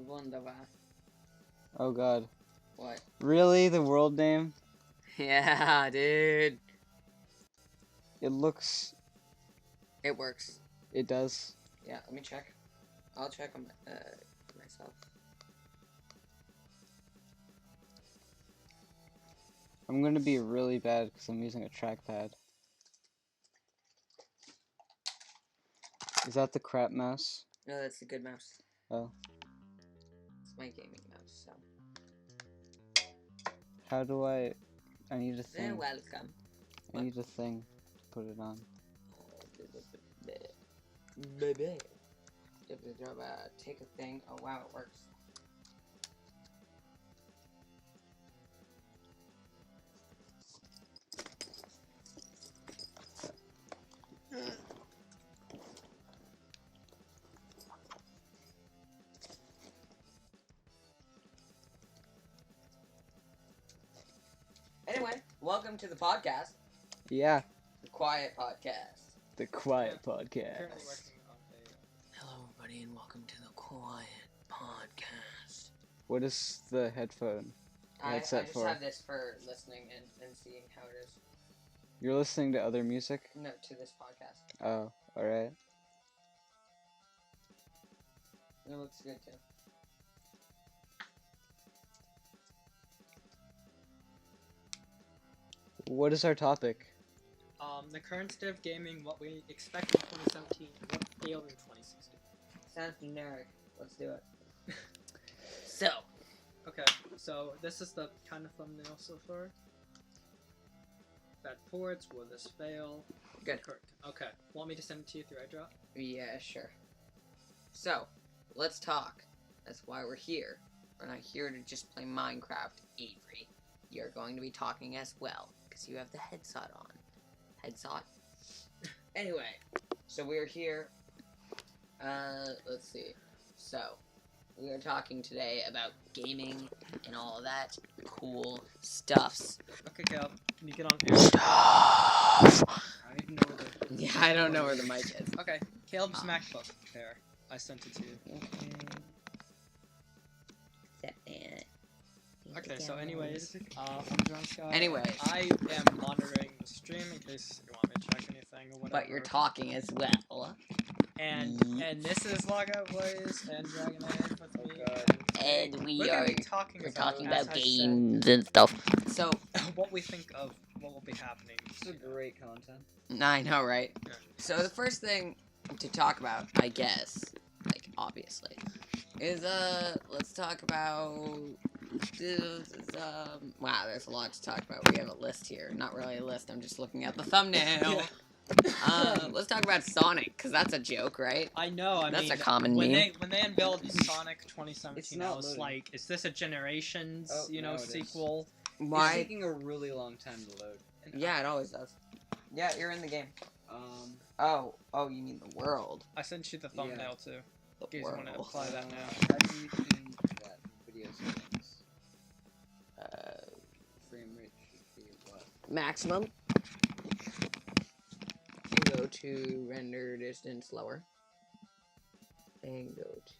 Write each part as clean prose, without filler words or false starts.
Wunderbar. Oh god. What? Really? The world name? Yeah, dude. It looks... It works. It does. Yeah, let me check. I'll check on myself. I'm gonna be really bad because I'm using a trackpad. Is that the crap mouse? No, that's the good mouse. Oh. It's my gaming mouse, so. How do I need a You're thing. welcome. I need a thing to put it on. Baby. Take a thing. Oh wow, it works. Anyway, welcome to the podcast. Yeah. The Quiet Podcast. The Quiet Currently Podcast. working on a... Hello, everybody, and welcome to the Quiet Podcast. What is the headphone? I Headset just for? have this for listening and seeing how it is. You're listening to other music? No, to this podcast. Oh, alright. And it looks good too. What is our topic? The current state of gaming, what we expect in 2017, and what failed in 2016. Sounds generic. Let's do it. So, Okay, so this is the kind of thumbnail so far. Bad ports, will this fail? good. Correct. Okay, want me to send it to you through iDrop? Yeah, sure. So, let's talk. That's why we're here. We're not here to just play Minecraft, Avery. You're going to be talking as well, because you have the headset on. Headset? Anyway, so we're here. Let's see. So, we are talking today about gaming and all of that cool stuffs. Okay, Caleb, can you get on air? Stuff! I don't even know where the... Yeah, I don't know where the mic is. Okay, Caleb's MacBook. There, I sent it to you. Okay, so anyways, I'm John Scott. Anyways. I am monitoring the stream in case you want me to check anything or whatever. But you're talking as well. And this is Lockout Plays and Dragon Age with me. And we're gonna be talking we're about, talking as about I games and stuff. So, said, what we think of what will be happening. This is great content. I know, right? Yeah. So the first thing to talk about, I guess, like obviously, is let's talk about wow, there's a lot to talk about. We have a list here. Not really a list. I'm just looking at the thumbnail. Let's talk about Sonic, because that's a joke, right? I know. I That's mean, a common when meme. they unveiled Sonic It's 2017, not I was loading. like, is this a Generations, Oh, no, it is. sequel? It's Why? taking a really long time to load. Yeah, it always does. Yeah, you're in the game. Um, Oh, you mean the world. I sent you the thumbnail too. The You guys want to world. apply that now? how do you change that video settings? Frame rate should be what? Maximum. And go to render distance lower. And go to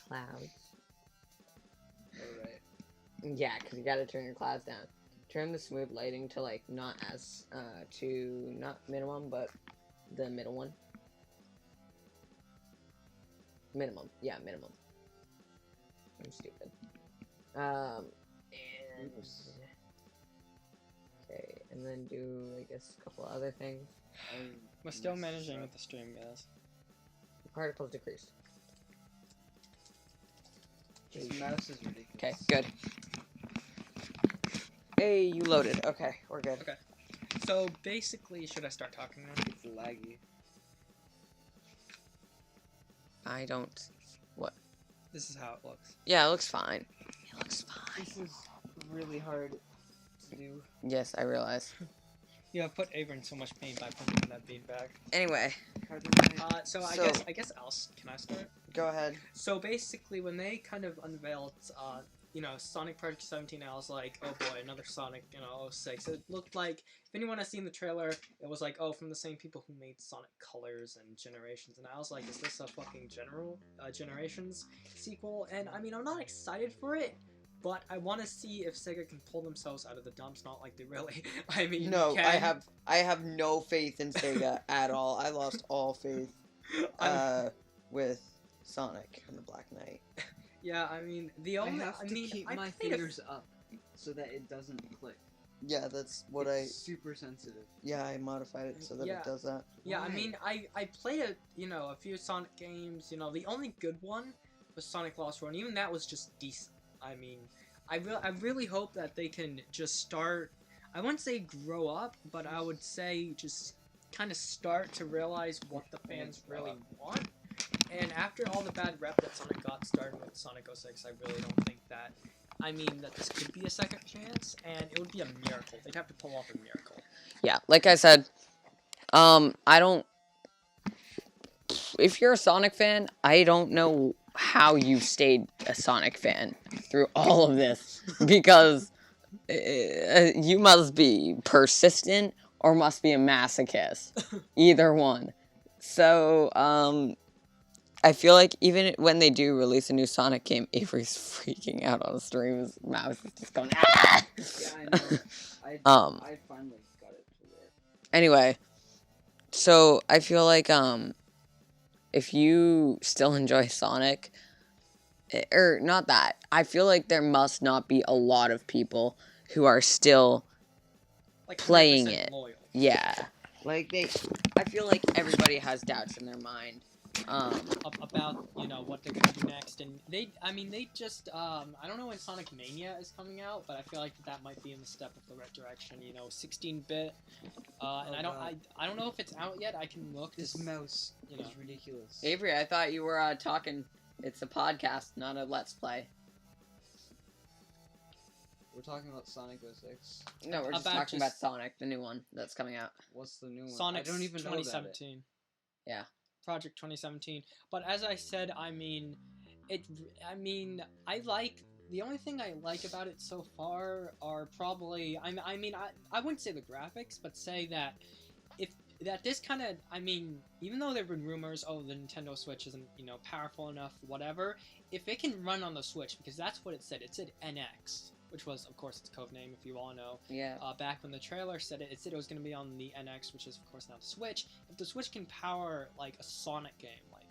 clouds. Alright. Yeah, because you gotta turn your clouds down. Turn the smooth lighting to like not as to not minimum, but the middle one. Minimum, yeah, minimum. I'm stupid. And okay, and then do I guess a couple other things. We're still managing with the stream, guys. The particles decreased. This mouse is ridiculous. Okay, good. Hey, you loaded. Okay, we're good. Okay. So basically, should I start talking now? It's laggy. I don't. This is how it looks. Yeah, it looks fine. It looks fine. This is really hard to do. Yes, I realize. You have put Avery in so much pain by putting him in that beanbag. Anyway, So I guess can I start? go ahead. So basically, when they kind of unveiled Sonic Project 17, I was like, oh boy, another Sonic, 06. It looked like, if anyone has seen the trailer, it was like, oh, from the same people who made Sonic Colors and Generations, and I was like, is this a fucking Generations sequel? And I mean, I'm not excited for it, but I want to see if Sega can pull themselves out of the dumps, not like they really, I mean, No, can. I have no faith in Sega at all. I lost all faith with Sonic and the Black Knight. Yeah, I mean, the I only, have to keep my played a fingers up so that it doesn't click. Yeah, that's what It's super sensitive. Yeah, I modified it so that Yeah. it does that. Yeah, I Why? mean, I played a few Sonic games. The only good one was Sonic Lost World, and even that was just decent. I mean, I really hope that they can just start. I wouldn't say grow up, but I would say just kind of start to realize what the fans really want. And after all the bad rep that Sonic got starting with Sonic 06, I really don't think that. I mean, that this could be a second chance, and it would be a miracle. They'd have to pull off a miracle. Yeah, like I said, I don't. If you're a Sonic fan, I don't know how you stayed a Sonic fan through all of this, because you must be persistent or must be a masochist. Either one. So, I feel like even when they do release a new Sonic game, Avery's freaking out on stream. His mouse is just going, ah! Yeah, I know. I finally got it to work. Anyway, so I feel like, if you still enjoy Sonic, or not that, I feel like there must not be a lot of people who are still Like playing 100% it. loyal. Yeah. Like, I feel like everybody has doubts in their mind. About what they're gonna do next, and they just I don't know when Sonic Mania is coming out, but I feel like that might be in the step of the right direction. 16-bit, and I don't know if it's out yet. I can look. This mouse is ridiculous. Avery, I thought you were talking. It's a podcast, not a Let's Play. We're talking about Sonic 06. No, we're just talking about Sonic, the new one that's coming out. What's the new one? Sonic I don't even know about it. 2017. Yeah. Project 2017. But as I said, I mean, I like. The only thing I like about it so far are probably. I wouldn't say the graphics, but say that this kind of. Even though there've been rumors, oh, the Nintendo Switch isn't powerful enough, whatever. If it can run on the Switch, because that's what it said. It said NX. Which was, of course, its code name, if you all know. Yeah. Back when the trailer said it said it was going to be on the NX, which is, of course, now the Switch. If the Switch can power, like, a Sonic game, like,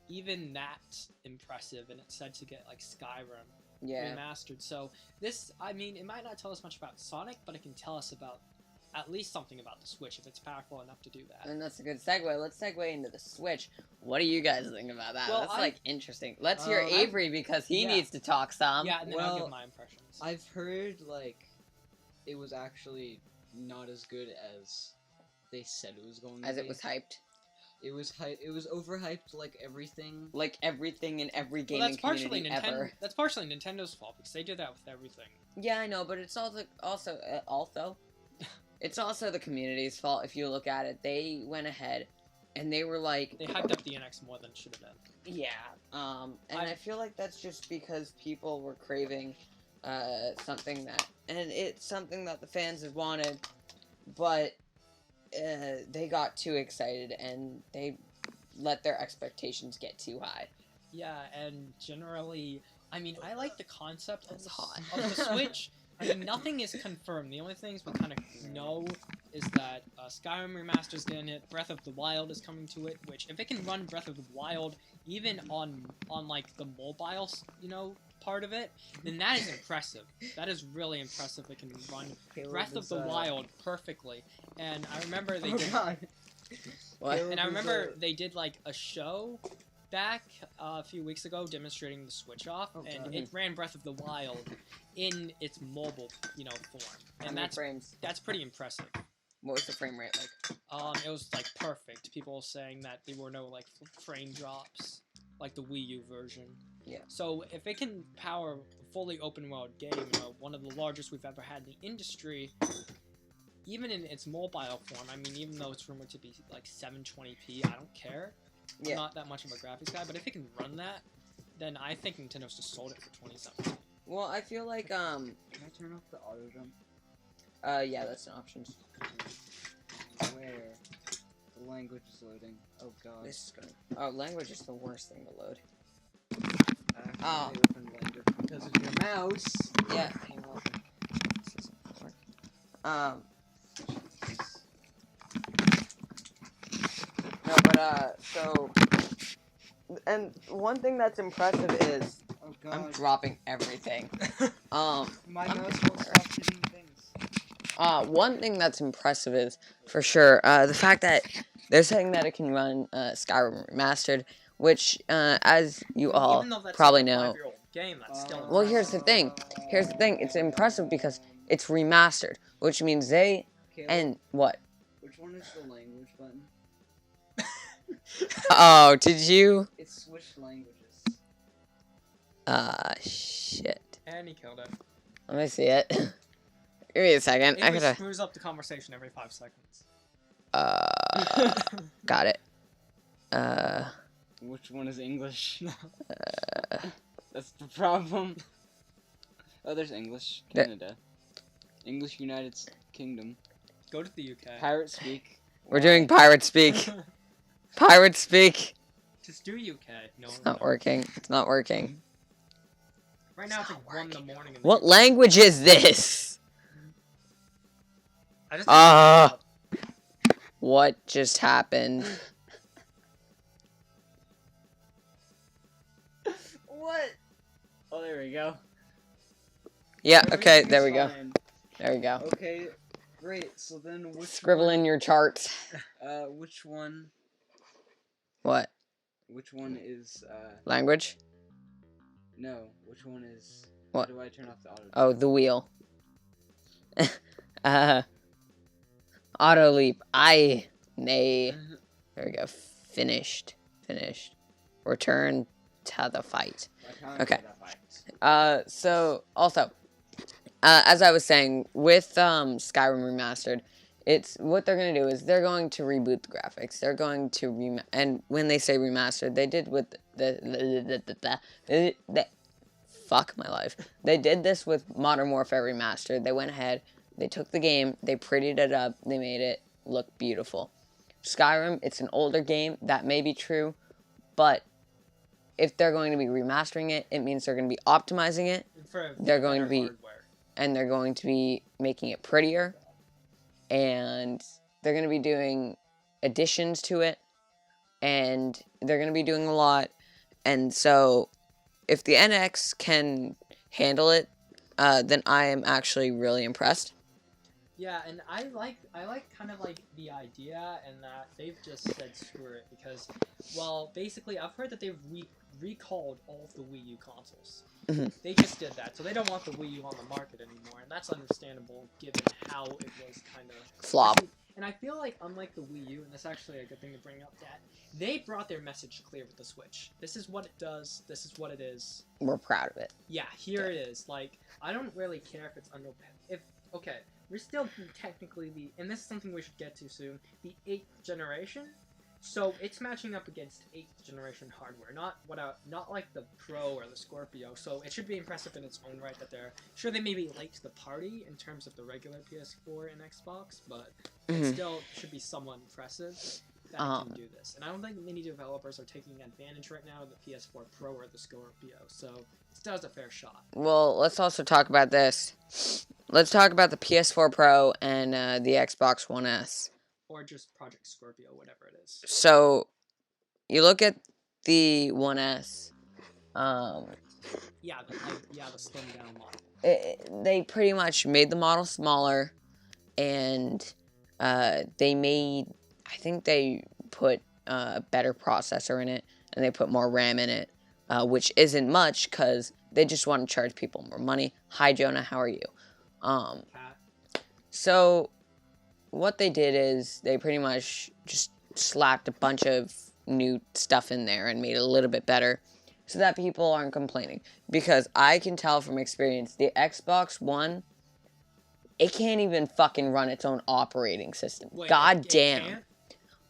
even that's impressive, and it's said to get, like, Skyrim remastered. So, this, it might not tell us much about Sonic, but it can tell us about, at least something about the Switch, if it's powerful enough to do that. And that's a good segue. Let's segue into the Switch. What do you guys think about that? Well, that's, interesting. Let's hear Avery, because he needs to talk some. Yeah, and then I'll give my impressions. I've heard, it was actually not as good as they said it was going to be. As it was hyped. It was overhyped like everything. Like everything in every gaming community ever. That's partially Nintendo's fault, because they did that with everything. Yeah, I know, but it's also it's also the community's fault. If you look at it, they went ahead and they were like, they hyped up the NX more than it should have been. Yeah, and I feel like that's just because people were craving something it's something that the fans had wanted, but they got too excited and they let their expectations get too high. Yeah, and generally, I like the concept of the Switch. Nothing is confirmed. The only things we kind of know is that Skyrim Remaster's getting it, Breath of the Wild is coming to it, which, if it can run Breath of the Wild, even on like, the mobile, part of it, then that is impressive. That is really impressive. It can run Breath of the Wild perfectly. And I remember they did... What? And I remember they did, like, a show back a few weeks ago demonstrating the Switch off, and it ran Breath of the Wild in its mobile, form. And that's pretty impressive. What was the frame rate like? It was, like, perfect. People saying that there were no, like, frame drops, like the Wii U version. Yeah. So if it can power a fully open world game, one of the largest we've ever had in the industry, even in its mobile form, even though it's rumored to be like 720p, I don't care. I'm not that much of a graphics guy, but if it can run that, then I think Nintendo's just sold it for 2017. Well, I feel like, Can I turn off the auto jump? yeah, that's an option. Where? The language is loading. Oh god. This is gonna. Oh, language is the worst thing to load. I accidentally opened language because of your mouse. Yeah. Hey, well, this isn't gonna work. No, but so, and one thing that's impressive is Oh I'm god. dropping everything. My mouse won't stop hitting things. One thing that's impressive is, for sure, the fact that they're saying that it can run Skyrim Remastered, which, as you all Even though that's probably like a know. 5-year-old game, that's still Well, here's the thing. It's impressive because it's remastered, which means they Caleb, and what? which one is the language button? Oh, did you? It switched languages. Shit. And he killed it. Let me see it. Give me a second. I Avery gotta. screws up the conversation every 5 seconds. Got it. Which one is English? That's the problem. Oh, there's English Canada, English United Kingdom, Go to the UK. Pirate Speak. We're doing pirate speak. Pirate speak. Just do UK. No, It's not working. It's not working. Right now It's it's like not 1 in the morning. In the What UK. language is this? I just What just happened? What? Oh, there we go. Yeah, okay, Everything there is we go. fine. There we go. Okay, great. So then, which Scribble one, in your charts. which one? What? Which one is Language? No. Which one is? What? How do I turn off the auto? Oh, the wheel. Auto leap. Nay. There we go. Finished. Return to the fight. Okay. So also, as I was saying, with Skyrim Remastered, it's what they're gonna do is they're going to reboot the graphics. They're going to and when they say remastered, they did with the fuck my life. They did this with Modern Warfare Remastered. They went ahead, they took the game, they prettied it up, they made it look beautiful. Skyrim, it's an older game, that may be true, but if they're going to be remastering it, it means they're going to be optimizing it. They're going to be, hardware. and they're going to be making it prettier, and they're going to be doing additions to it, and they're going to be doing a lot. And so, if the NX can handle it, then I am actually really impressed. Yeah, and I like kind of like the idea, and that they've just said screw it because, well, basically I've heard that they've recalled all of the Wii U consoles. Mhm. They just did that, so they don't want the Wii U on the market anymore, and that's understandable given how it was kind of Flop. And I feel like unlike the Wii U, and that's actually a good thing to bring up, that they brought their message clear with the Switch. This is what it does. This is what it is. We're proud of it. Yeah, here it is. Like, I don't really care if it's okay, we're still technically and this is something we should get to soon, the 8th generation. So it's matching up against 8th generation hardware, not like the Pro or the Scorpio. So it should be impressive in its own right that they may be late to the party in terms of the regular PS4 and Xbox, but it still should be somewhat impressive that it can do this. And I don't think many developers are taking advantage right now of the PS4 Pro or the Scorpio, so it still has a fair shot. Well, let's also talk about this. Let's talk about the PS4 Pro and the Xbox One S. Or just Project Scorpio, whatever it is. So, you look at the One S. Yeah, the slimmed down model. They pretty much made the model smaller, and they made. I think they put a better processor in it, and they put more RAM in it, which isn't much because they just want to charge people more money. Hi, Jonah. How are you? Cat. So, what they did is they pretty much just slapped a bunch of new stuff in there and made it a little bit better so that people aren't complaining. Because I can tell from experience, the Xbox One, it can't even fucking run its own operating system. Wait, God it damn. can't?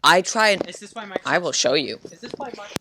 I tried. Is this why Microsoft... I will show you. Is this why Microsoft...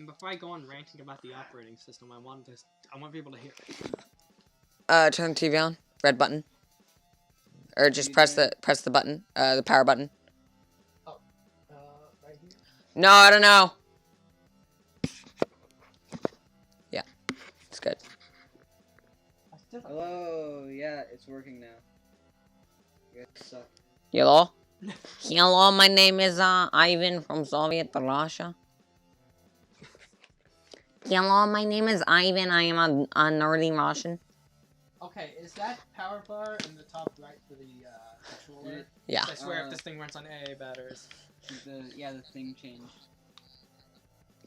And before I go on ranting about the operating system, I want people to hear. Turn the TV on. Red button. Or just You press doing? the button. The power button. Right here. No, I don't know. Yeah, it's good. Hello. Yeah, it's working now. You guys suck. Hello? Hello, my name is Ivan from Soviet Russia. Hello, my name is Ivan. I am a nerdy Russian. Okay, is that power bar in the top right for the controller? Yeah. I swear if this thing runs on AA batteries. The thing changed.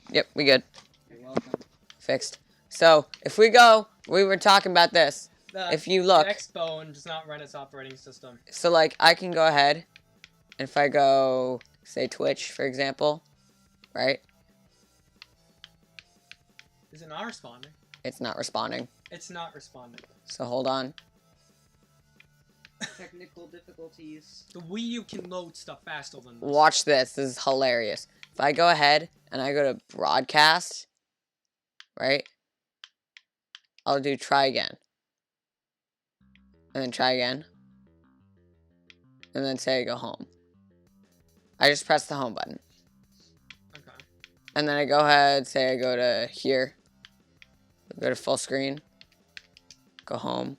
Yep, we good. You're welcome. Fixed. So, if we go, we were talking about this. If you look. The X-Bone does not run its operating system. So, like, I can go ahead. And if I go, say, Twitch, for example. Right? Is it not responding? It's not responding. It's not responding. So, hold on. Technical difficulties. The Wii U can load stuff faster than this. Watch this. This is hilarious. If I go ahead and I go to broadcast, right? I'll do try again. And then try again. And then say I go home. I just press the home button. Okay. And then I go ahead, say I go to here. Go to full screen. Go home.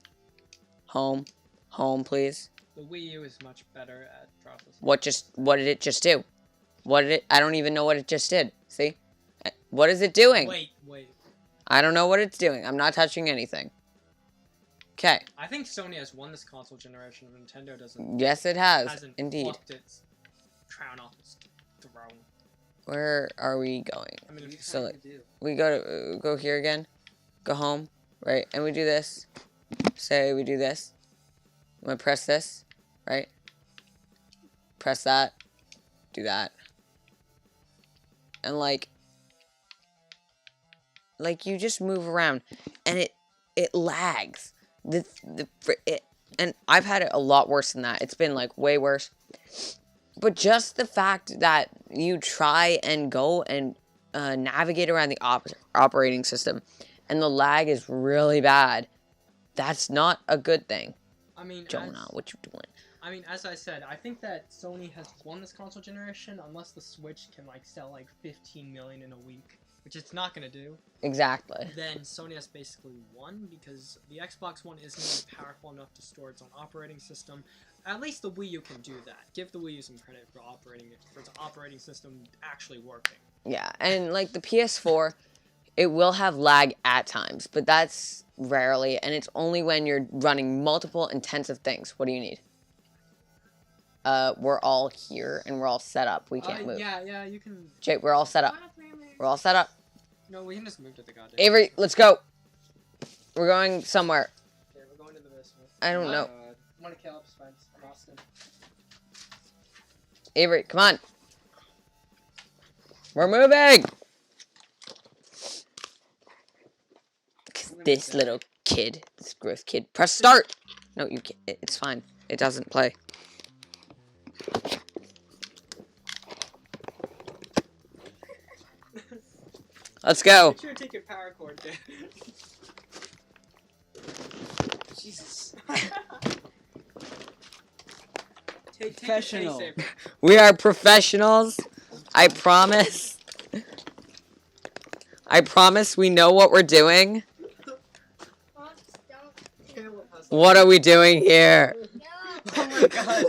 Home. Home, please. The Wii U is much better at processing. What did it just do? I don't even know what it just did. See? What is it doing? Wait. I don't know what it's doing. I'm not touching anything. Okay. I think Sony has won this console generation. Nintendo doesn't. Yes, it has. Hasn't Indeed. plucked its crown off its throne. Where are we going? I mean, if So we go here again. Go home. Right? And we do this. Say we do this. I'm going to press this. Right? Press that. Do that. And like you just move around and it lags. And I've had it a lot worse than that. It's been like way worse. But just the fact that you try and go and navigate around the operating system and the lag is really bad, that's not a good thing. I mean, Jonah, what you doing? I mean, as I said, I think that Sony has won this console generation unless the Switch can like sell like 15 million in a week, which it's not gonna do. Exactly. Then Sony has basically won because the Xbox One isn't even powerful enough to store its own operating system. At least the Wii U can do that. Give the Wii U some credit for its operating system actually working. Yeah, and like the PS4, it will have lag at times, but that's rarely, and it's only when you're running multiple intensive things. What do you need? We're all here and we're all set up. We can't move. Yeah, you can. Jake, we're all set up. We're all set up. No, we can just move to the goddamn. Avery, let's go. We're going somewhere. Okay, we're going to the basement. I don't know. I want to kill up Spence and Austin. Avery, come on. We're moving. This little kid, this gross kid. Press start. No, you can't. It's fine. It doesn't play. Let's go. Make sure to take your power cord there. Jesus. Take Professional. Your saver. We are professionals. I promise. I promise we know what we're doing. What are we doing here? Oh my god.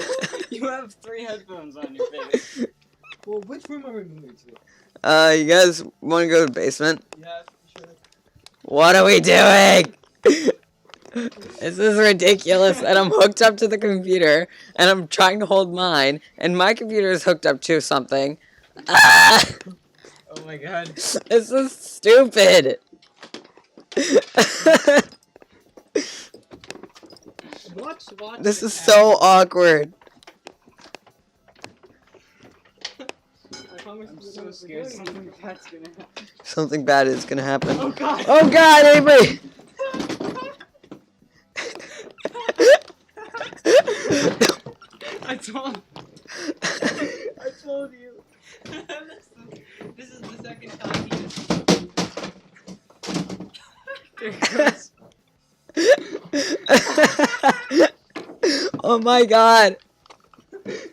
You have 3 headphones on your face. Well, which room are we moving to? You guys want to go to the basement? Yeah, sure. What are we doing? This is ridiculous. And I'm hooked up to the computer, and I'm trying to hold mine, and my computer is hooked up to something. Ah! Oh my god. This is stupid. Watch. This is so awkward. I'm so scared something bad's gonna happen. Something bad is gonna happen. Oh god. Oh god, Avery! I told you. This is the second time he Oh my god.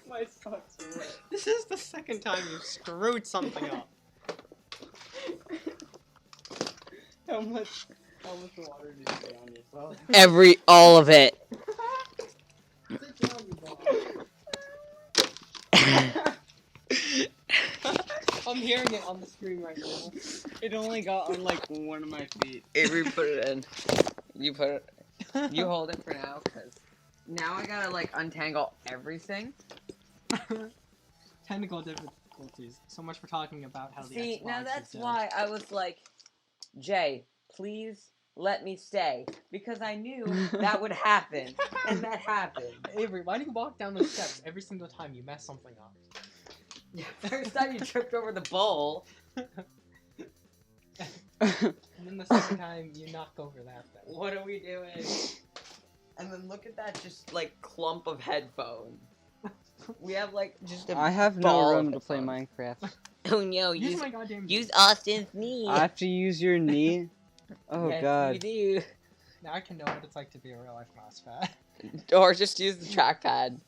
My socks are wet. This is the second time you've screwed something up. How much water did you get on yourself? All of it. Sit down, you ball. I'm hearing it on the screen right now. It only got on like one of my feet. Avery, put it in. You put it. You hold it for now, because now I gotta like untangle everything. Technical difficulties. So much for talking about how the See, Xbox now is that's dead. why I was like, Jay, please let me stay, because I knew that would happen, and that happened. Avery, why do you walk down those steps every single time you mess something up? First time you tripped over the bowl. And then the second time you knock over that thing. What are we doing? And then look at that just like clump of headphones. We have like just a I have ball no of room to play headphones. Minecraft. Oh no, Use my goddamn use Austin's knee. I have to use your knee. Oh yes, god. you Now I can know what it's like to be a real life mouse pad. do. Or just use the trackpad.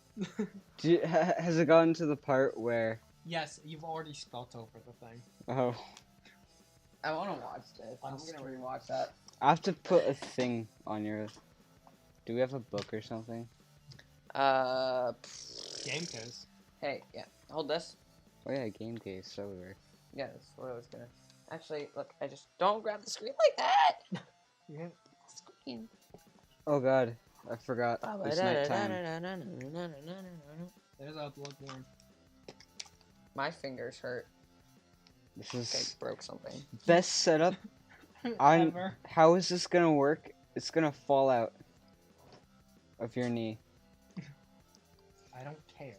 Has it gotten to the part where? Yes, you've already spelt over the thing. Oh, I want to watch this. On I'm gonna stream. rewatch that. I have to put a thing on your. Do we have a book or something? Game case. Hey, yeah, hold this. Oh yeah, game case over. Yeah, that's what I was gonna. Actually, look, I just don't grab the screen like that. Yeah. Screen. Oh god, I forgot. It's nighttime. There's a Bloodborne. My fingers hurt. This Okay, is broke something. best setup. I'm. Ever. How is this gonna work? It's gonna fall out of your knee. I don't care.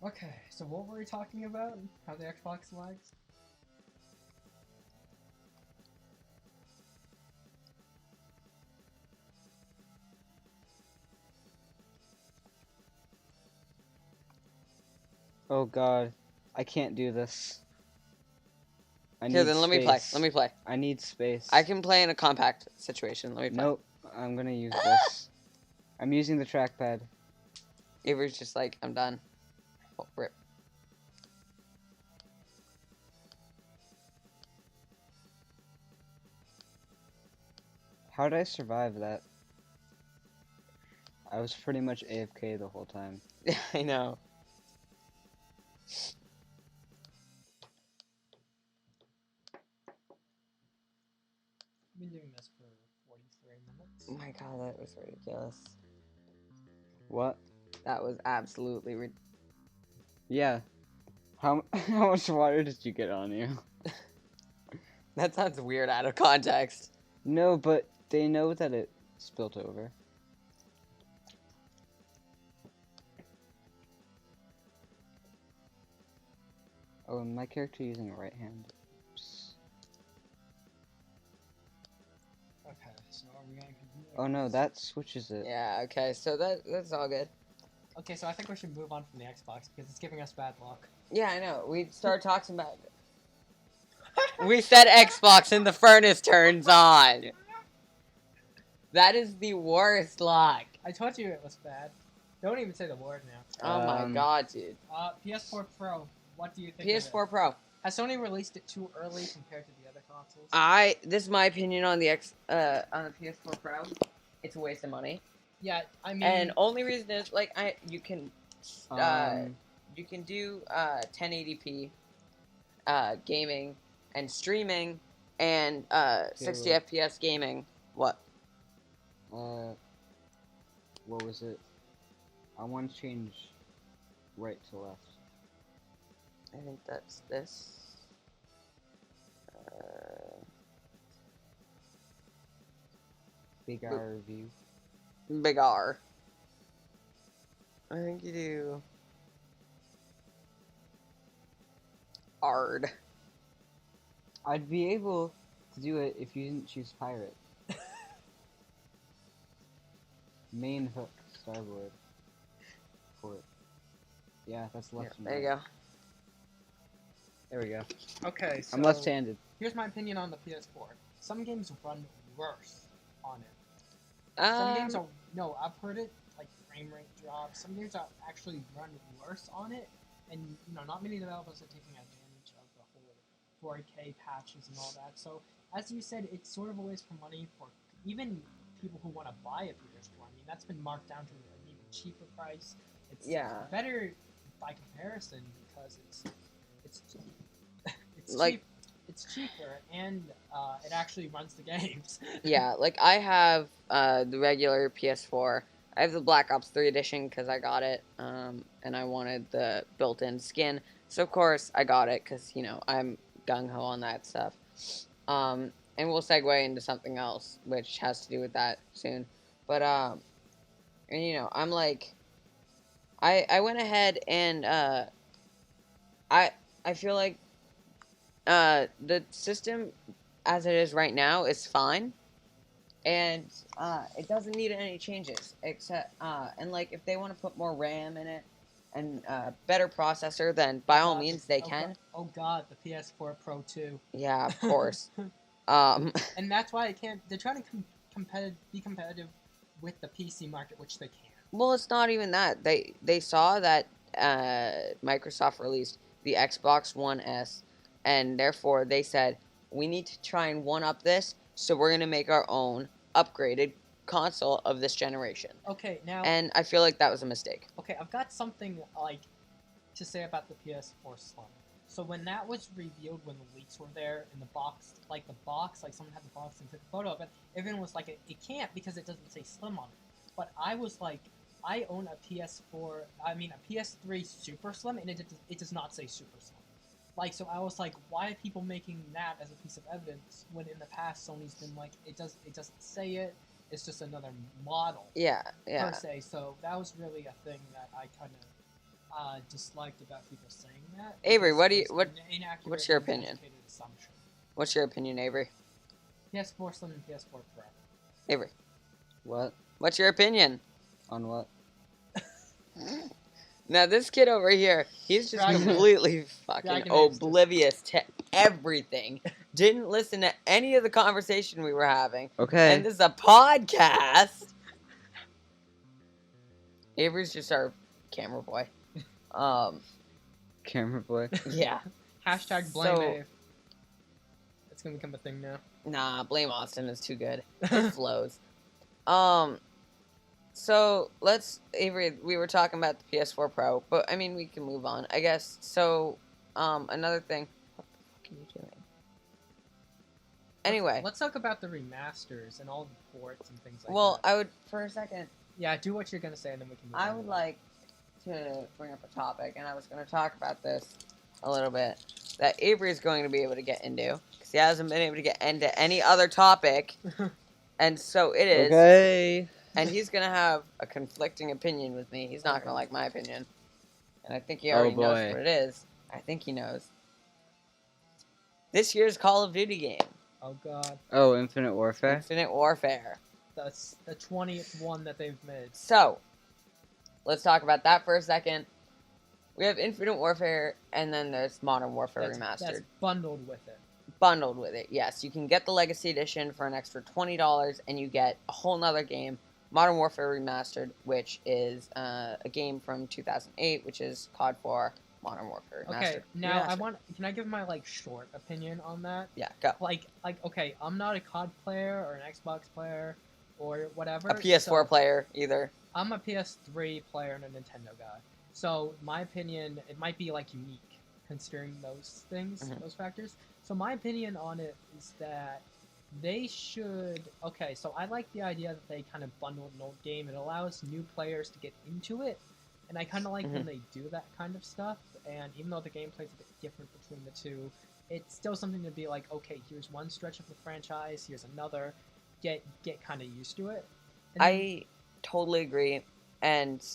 Okay, so what were we talking about? How the Xbox lags? Oh god, I can't do this. I Here, need then let me space. play. Let me play. I need space. I can play in a compact situation. Let me play. Nope, I'm gonna use this. I'm using the trackpad. Avery's just like, I'm done. Oh, rip. How did I survive that? I was pretty much AFK the whole time. I know. I've been doing this for 43 minutes. Oh my god, that was ridiculous. What? That was absolutely Yeah. How how much water did you get on you? That sounds weird out of context. No, but they know that it spilt over. Oh, and my character using a right hand. Oops. Okay, so are we gonna continue? Oh no, that switches it. Yeah, okay, so that's all good. Okay, so I think we should move on from the Xbox because it's giving us bad luck. Yeah, I know. We start talking about it. We said Xbox and the furnace turns on. That is the worst luck. I told you it was bad. Don't even say the word now. Oh my god, dude. PS4 Pro. What do you think? Of PS4 it? Pro. Has Sony released it too early compared to the other consoles? This is my opinion on the on the PS4 Pro. It's a waste of money. Yeah, I mean. And only reason is like you can do 1080p gaming and streaming and 60 wait. FPS gaming. What? What was it? I want to change right to left. I think that's this. Big R review. Big R. I think you do. Ard. I'd be able to do it if you didn't choose pirate. Main hook, starboard. Port. Yeah, that's left. There you go. There we go. Okay, so. I'm left-handed. Here's my opinion on the PS4. Some games run worse on it. Some games are no, I've heard it like frame rate drops. Some games are actually run worse on it, and not many developers are taking advantage of the whole 4K patches and all that. So as you said, it's sort of a waste for money for even people who want to buy a PS4. I mean, that's been marked down to an even cheaper price. It's better by comparison because it's like cheap. It's cheaper and it actually runs the games. yeah, like I have the regular PS4. I have the Black Ops 3 edition because I got it, and I wanted the built-in skin. So of course I got it because I'm gung ho on that stuff. And we'll segue into something else which has to do with that soon. But and I'm like, I went ahead and I feel like the system as it is right now is fine, and it doesn't need any changes except and like if they want to put more RAM in it and better processor, then by all means they can. Oh god, the PS4 Pro 2. Yeah, of course. And that's why it can't. They're trying to be competitive with the PC market, which they can't. Well, it's not even that. They saw that Microsoft released the Xbox One S, and therefore they said we need to try and one up this, so we're gonna make our own upgraded console of this generation. Okay, now. And I feel like that was a mistake. Okay, I've got something like to say about the PS4 Slim. So when that was revealed, when the leaks were there in the box, like someone had the box and took a photo of it, everyone was like, it can't because it doesn't say Slim on it. But I was like, I own a PS3 Super Slim, and it does not say Super Slim. Like, so I was like, why are people making that as a piece of evidence when in the past Sony's been like, it doesn't say it, it's just another model. Yeah. Per se. So that was really a thing that I kind of disliked about people saying that. Avery, What's your opinion? What's your opinion, Avery? PS4 Slim and PS4 Pro. Avery, What? what's your opinion? On what? Now this kid over here, he's just Dragon completely fucking Dragon Age oblivious to everything. Didn't listen to any of the conversation we were having. Okay. And this is a podcast. Avery's just our camera boy. Camera boy. Yeah. Hashtag blame So- Ave. It's gonna become a thing now. Nah, blame Austin is too good. It flows. So Avery, we were talking about the PS4 Pro, but I mean we can move on, I guess. So, another thing. What the fuck are you doing? Anyway. Let's talk about the remasters and all the ports and things like Well, that. I would, for a second, Yeah, do what you're gonna say and then we can move I on. would like to bring up a topic, and I was going to talk about this a little bit, that Avery is going to be able to get into, because he hasn't been able to get into any other topic, and so it is, Okay. and he's going to have a conflicting opinion with me. He's not going to like my opinion, and I think he already knows boy. what it is. I think he knows. This year's Call of Duty game, Oh god. Oh, Infinite Warfare. Infinite Warfare. That's the 20th one that they've made. So, let's talk about that for a second. We have Infinite Warfare, and then there's Modern Warfare Remastered. That's bundled with it. Bundled with it, yes. You can get the Legacy Edition for an extra $20, and you get a whole nother game, Modern Warfare Remastered, which is a game from 2008, which is COD 4 Modern Warfare Remastered. Okay, now Remastered. can I give my short opinion on that? Yeah, go. Okay, I'm not a COD player or an Xbox player or whatever. A PS4 player, either. I'm a PS3 player and a Nintendo guy. So my opinion, it might be unique considering those things, those factors. So my opinion on it is that they should. Okay, so I like the idea that they kind of bundled an old game. It allows new players to get into it, and I kind of like when they do that kind of stuff. And even though the gameplay's a bit different between the two, it's still something to be like, okay, here's one stretch of the franchise, here's another. Get kind of used to it. And I totally agree. And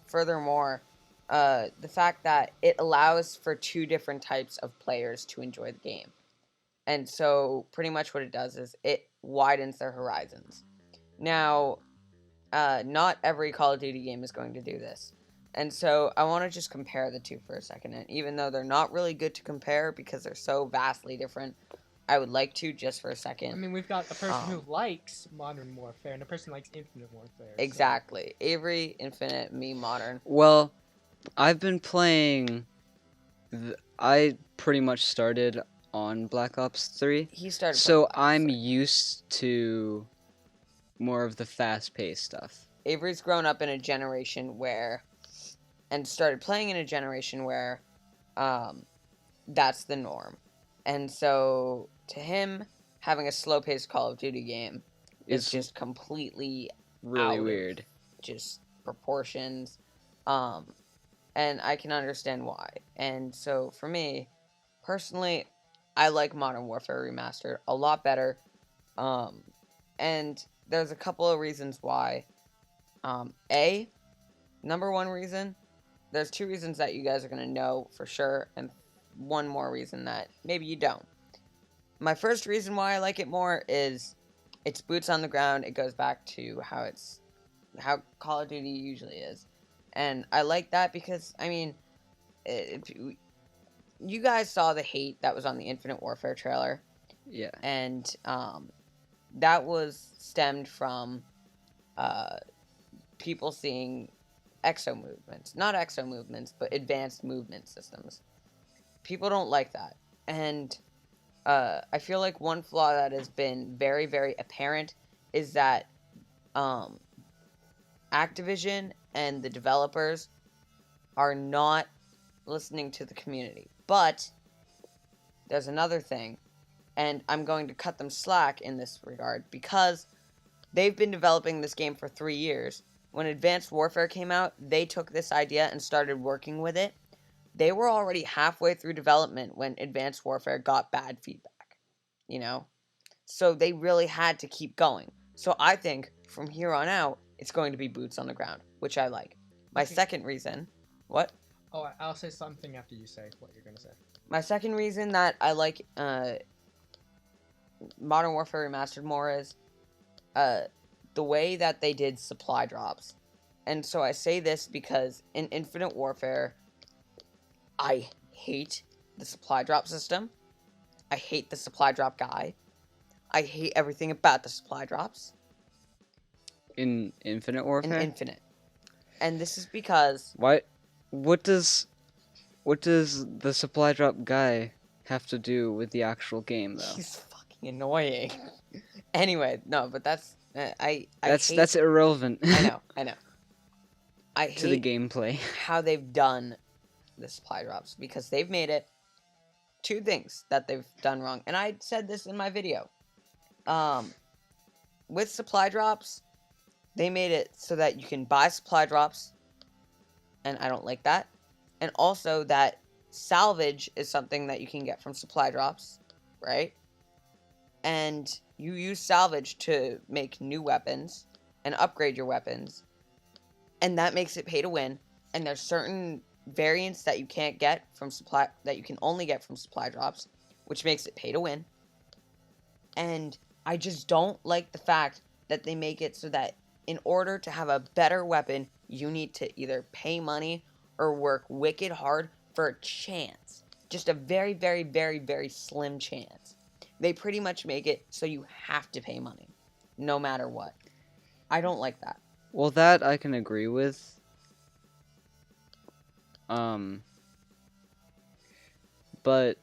furthermore, the fact that it allows for two different types of players to enjoy the game. And so pretty much what it does is it widens their horizons. Now, not every Call of Duty game is going to do this. And so I want to just compare the two for a second. And even though they're not really good to compare because they're so vastly different, I would like to just for a second. I mean, we've got a person who likes Modern Warfare and a person who likes Infinite Warfare. Exactly. So. Avery, Infinite, me, Modern. Well, I've been playing... I pretty much started on Black Ops 3. He started so Black Ops I'm 3. used to more of the fast-paced stuff. Avery's grown up in a generation where... and started playing in a generation where that's the norm. And so, to him, having a slow-paced Call of Duty game is just completely really weird. Just proportions. And I can understand why. And so, for me, personally, I like Modern Warfare Remastered a lot better. And there's a couple of reasons why. Number one reason, there's two reasons that you guys are going to know for sure, and one more reason that maybe you don't. My first reason why I like it more is it's boots on the ground. It goes back to how Call of Duty usually is. And I like that because, I mean, you guys saw the hate that was on the Infinite Warfare trailer. Yeah. And that was stemmed from people seeing exo movements. Not exo movements, but advanced movement systems. People don't like that. And I feel like one flaw that has been very, very apparent is that Activision and the developers are not listening to the community. But there's another thing, and I'm going to cut them slack in this regard because they've been developing this game for 3 years. When Advanced Warfare came out, they took this idea and started working with it. They were already halfway through development when Advanced Warfare got bad feedback, you know? So they really had to keep going. So I think from here on out, it's going to be boots on the ground, which I like. My second reason... What? Oh, I'll say something after you say what you're going to say. My second reason that I like Modern Warfare Remastered more is the way that they did supply drops. And so I say this because in Infinite Warfare, I hate the supply drop system. I hate the supply drop guy. I hate everything about the supply drops. In Infinite Warfare? In Infinite. And this is because... What does the supply drop guy have to do with the actual game, though? He's fucking annoying. Anyway, no, but that's... That's irrelevant. I know. I hate to the gameplay. how they've done the supply drops, because they've made it two things that they've done wrong. And I said this in my video. With supply drops, they made it so that you can buy supply drops, and I don't like that. And also that salvage is something that you can get from supply drops, right? And you use salvage to make new weapons and upgrade your weapons, and that makes it pay to win. And there's certain variants that you can't get from that you can only get from supply drops, which makes it pay to win. And I just don't like the fact that they make it so that in order to have a better weapon, you need to either pay money or work wicked hard for a chance. Just a very, very, very, very slim chance. They pretty much make it so you have to pay money, no matter what. I don't like that. Well, that I can agree with. But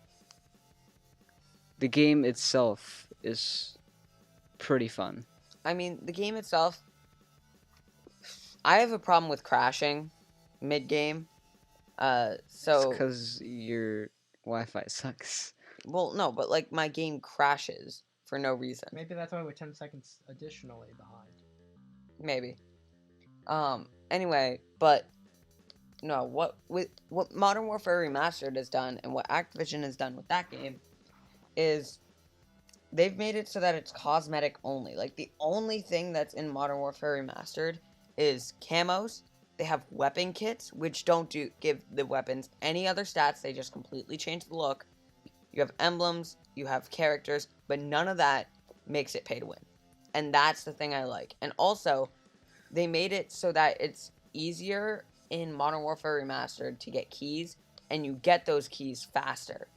the game itself is pretty fun. I mean, the game itself, I have a problem with crashing mid-game. So... It's because your Wi-Fi sucks. Well, no, but, like, my game crashes for no reason. Maybe that's why we're 10 seconds additionally behind. Maybe. Anyway, but... No, what Modern Warfare Remastered has done, and what Activision has done with that game, is they've made it so that it's cosmetic only. Like, the only thing that's in Modern Warfare Remastered is camos. They have weapon kits, which don't give the weapons any other stats. They just completely change the look. You have emblems, you have characters, but none of that makes it pay to win. And that's the thing I like. And also, they made it so that it's easier in Modern Warfare Remastered to get keys, and you get those keys faster.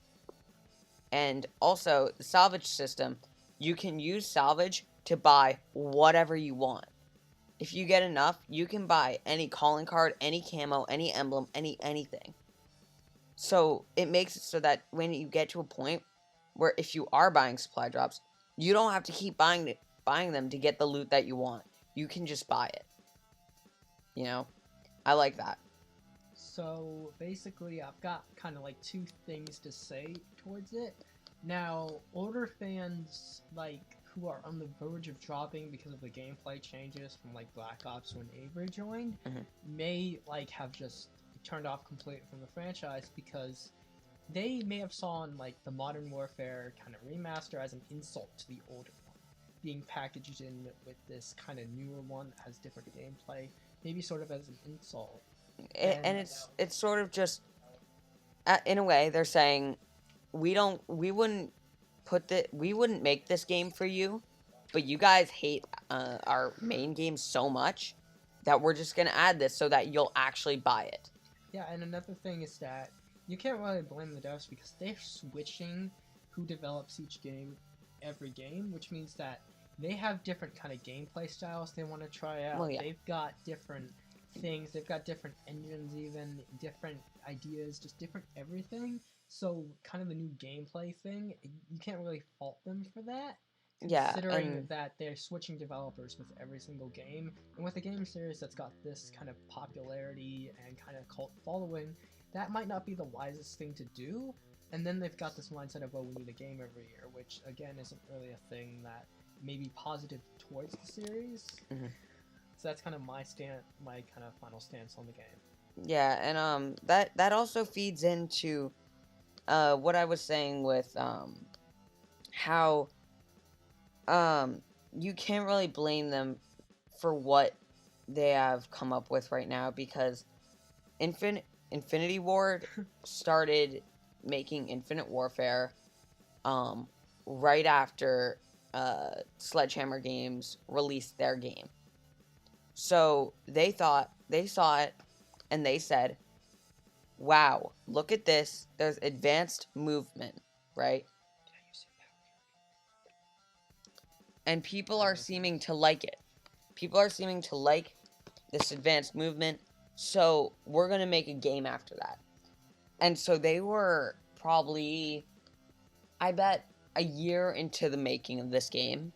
And also, the salvage system, you can use salvage to buy whatever you want. If you get enough, you can buy any calling card, any camo, any emblem, anything. So it makes it so that when you get to a point where if you are buying supply drops, you don't have to keep buying them to get the loot that you want. You can just buy it. You know? I like that. So basically, I've got kind of like two things to say towards it. Now, older fans like who are on the verge of dropping because of the gameplay changes from like Black Ops when Avery joined may like have just turned off completely from the franchise because they may have saw like the Modern Warfare kind of remaster as an insult to the older one, being packaged in with this kind of newer one that has different gameplay, maybe sort of as an insult. And it's sort of just, in a way, they're saying, we wouldn't make this game for you, but you guys hate our main game so much that we're just gonna add this so that you'll actually buy it. Yeah, and another thing is that you can't really blame the devs because they're switching who develops each game every game, which means that they have different kind of gameplay styles they want to try out. Well, yeah. They've got different things, they've got different engines, even different ideas, just different everything. So kind of the new gameplay thing, you can't really fault them for that. Considering that they're switching developers with every single game, and with a game series that's got this kind of popularity and kind of cult following, that might not be the wisest thing to do. And then they've got this mindset of, oh, we need a game every year, which again isn't really a thing that may be positive towards the series. So that's kind of my kind of final stance on the game. Yeah, and that also feeds into what I was saying with how you can't really blame them for what they have come up with right now, because Infinity Ward started making Infinite Warfare right after Sledgehammer Games released their game. So they saw it, and they said, wow, look at this, there's advanced movement, right? And people are seeming to like it. People are seeming to like this advanced movement, so we're going to make a game after that. And so they were probably, I bet, a year into the making of this game.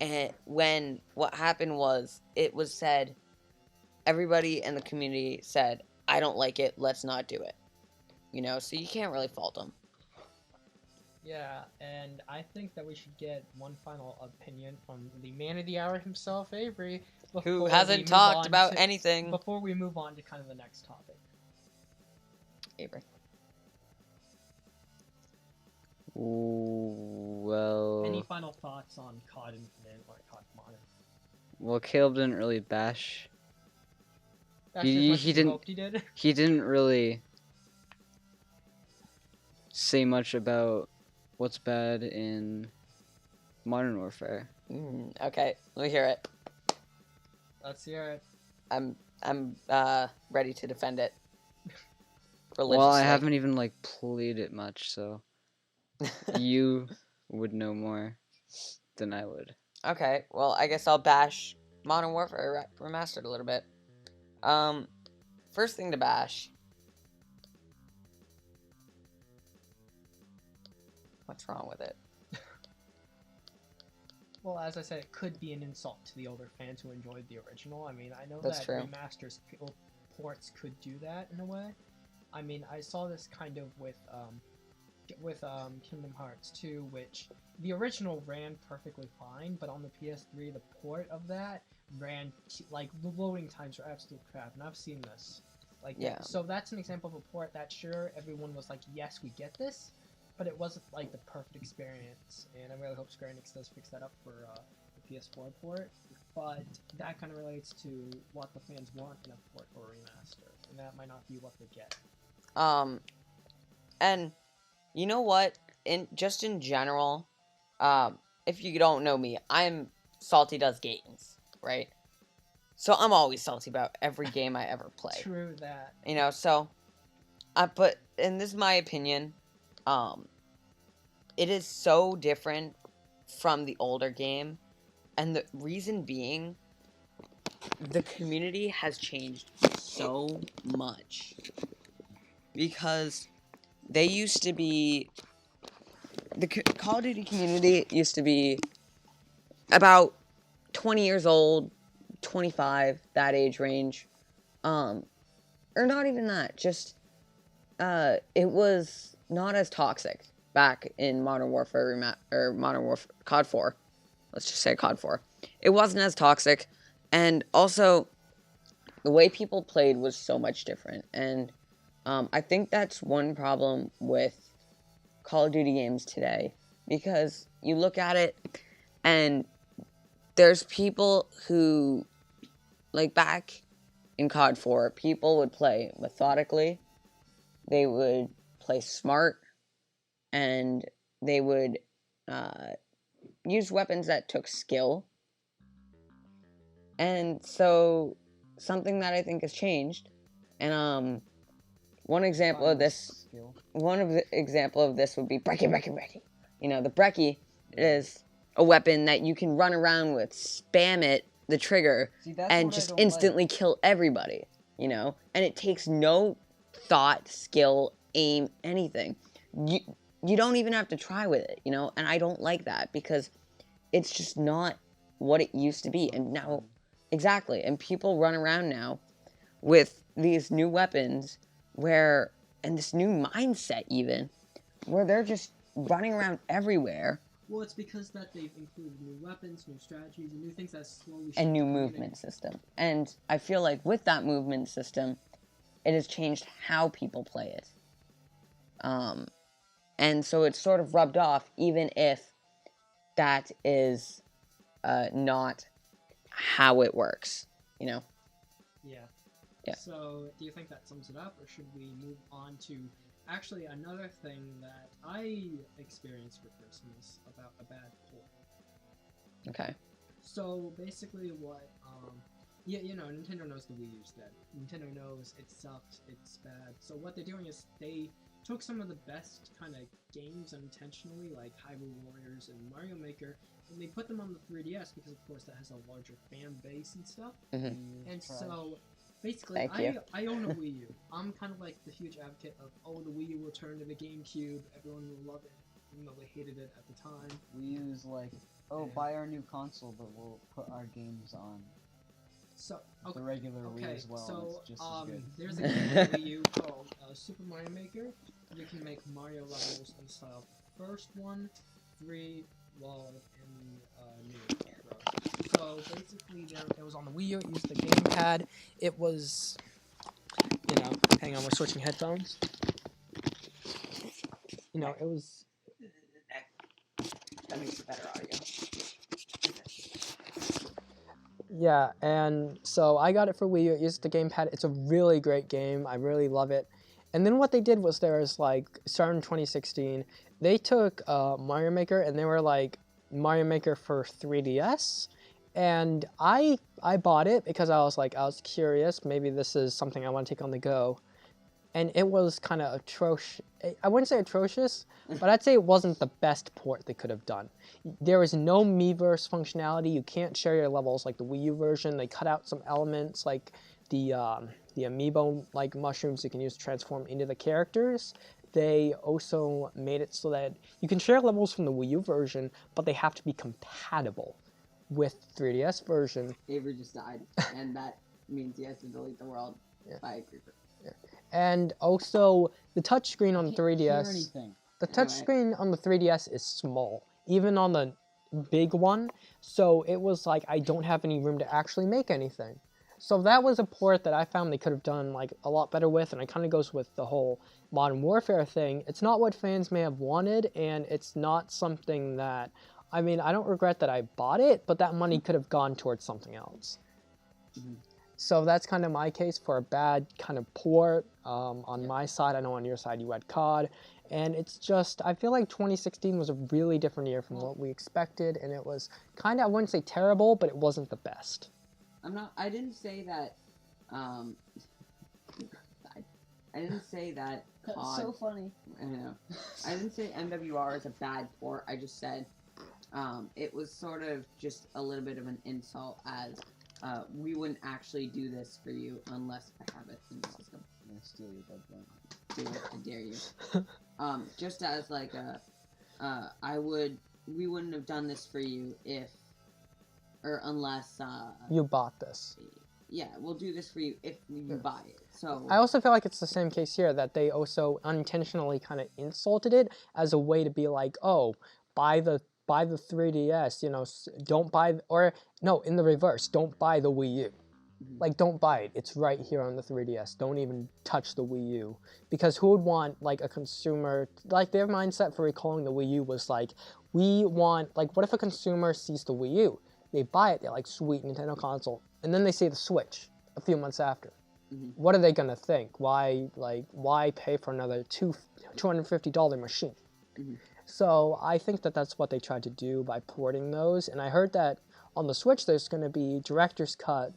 And when what happened was, it was said, everybody in the community said, I don't like it, let's not do it. You know, so you can't really fault them. Yeah, and I think that we should get one final opinion from the man of the hour himself, Avery, who hasn't talked about anything. Before we move on to kind of the next topic. Avery. Well... Any final thoughts on COD Infinite or COD Modern? Well, Caleb didn't really bash. He didn't. He didn't really say much about what's bad in Modern Warfare. Okay, let me hear it. Let's hear it. I'm ready to defend it. Well, I haven't even like played it much, so you would know more than I would. Okay, well, I guess I'll bash Modern Warfare Remastered a little bit. First thing to bash. What's wrong with it? Well, as I said, it could be an insult to the older fans who enjoyed the original. I mean, I know That's that true. remasters ports could do that in a way. I mean, I saw this kind of with Kingdom Hearts 2, which the original ran perfectly fine, but on the PS3, the port of that ran like the loading times were absolute crap, and I've seen this. Like, Yeah. So that's an example of a port that sure everyone was like, yes, we get this, but it wasn't like the perfect experience, and I really hope Square Enix does fix that up for the PS4 port. But that kind of relates to what the fans want in a port or remaster, and that might not be what they get. And you know what? In general, if you don't know me, I'm Salty Does Games, right? So I'm always salty about every game I ever play. True that. You know, so but and this is my opinion, it is so different from the older game, and the reason being, the community has changed so much. Because they used to be, the Call of Duty community used to be about 20 years old, 25, that age range. Or not even that, just it was not as toxic back in Modern Warfare Modern Warfare COD 4. Let's just say COD 4. It wasn't as toxic, and also the way people played was so much different. And I think that's one problem with Call of Duty games today, because you look at it and there's people who, like back in COD 4, people would play methodically, they would play smart, and they would use weapons that took skill. And so something that I think has changed, and one example of this would be Brekkie. You know, the Brekkie is a weapon that you can run around with, spam the trigger, and just instantly kill everybody, you know? And it takes no thought, skill, aim, anything. You don't even have to try with it, you know? And I don't like that, because it's just not what it used to be. And now, exactly, and people run around now with these new weapons and this new mindset even, where they're just running around everywhere. Well, it's because that they've included new weapons, new strategies, and new things that slowly... And new movement system. And I feel like with that movement system, it has changed how people play it. And so it's sort of rubbed off, even if that is not how it works, you know? Yeah. Yeah. So, do you think that sums it up, or should we move on to actually another thing that I experienced for Christmas about a bad port? Okay. So, basically what, yeah, you know, Nintendo knows the Wii U's dead. Nintendo knows it sucked, it's bad. So what they're doing is they took some of the best kind of games unintentionally, like Hyrule Warriors and Mario Maker, and they put them on the 3DS because, of course, that has a larger fan base and stuff. Mm-hmm. And so, basically, I own a Wii U. I'm kind of like the huge advocate of, oh, the Wii U will turn to the GameCube, everyone will love it, even though they hated it at the time. Wii U's like, oh, buy our new console, but we'll put our games on So, the regular Wii as well. So, it's just as good. there's a game on Wii U called Super Mario Maker. You can make Mario levels in the style of the first one, 3, wall, and new. So basically, it was on the Wii U. It used the gamepad. It was, you know, hang on, we're switching headphones. You know, it was. That makes it better audio. Yeah, and so I got it for Wii U. It used the gamepad. It's a really great game. I really love it. And then what they did was there was like, starting in 2016, they took Mario Maker and they were like, Mario Maker for 3DS. And I bought it because I was curious. Maybe this is something I want to take on the go. And it was kind of atrocious. I wouldn't say atrocious, but I'd say it wasn't the best port they could have done. There is no Miiverse functionality. You can't share your levels like the Wii U version. They cut out some elements like the amiibo like mushrooms you can use to transform into the characters. They also made it so that you can share levels from the Wii U version, but they have to be compatible with 3DS version. Avery just died, and that means he has to delete the world. Yeah. I agree. Yeah. And also, the touchscreen on the 3DS. The touchscreen on the 3DS is small, even on the big one. So it was like I don't have any room to actually make anything. So that was a port that I found they could have done like a lot better with, and it kind of goes with the whole Modern Warfare thing. It's not what fans may have wanted, and it's not something that, I mean, I don't regret that I bought it, but that money could have gone towards something else. Mm-hmm. So that's kind of my case for a bad kind of port. On my side, I know on your side you had COD, and it's just, I feel like 2016 was a really different year from what we expected, and it was kind of, I wouldn't say terrible, but it wasn't the best. I'm not. I didn't say that. Um, I didn't say that. That's so funny. I know. I didn't say MWR is a bad port. I just said, it was sort of just a little bit of an insult, as we wouldn't actually do this for you unless I have it in the system. I'm gonna steal your bug one. Do it. I dare you. Just as like a, we wouldn't have done this for you if, or unless, You bought this. yeah, we'll do this for you if you buy it. So I also feel like it's the same case here, that they also unintentionally kind of insulted it as a way to be like, oh, buy the 3DS, you know, don't buy, or no, in the reverse, don't buy the Wii U. Like, don't buy it. It's right here on the 3DS. Don't even touch the Wii U. Because who would want, like, a consumer... Like, their mindset for recalling the Wii U was, like, we want... Like, what if a consumer sees the Wii U? They buy it. They're like, sweet, Nintendo console. And then they see the Switch a few months after. What are they going to think? Why pay for another $250 machine? So I think that that's what they tried to do by porting those. And I heard that on the Switch, there's going to be director's cut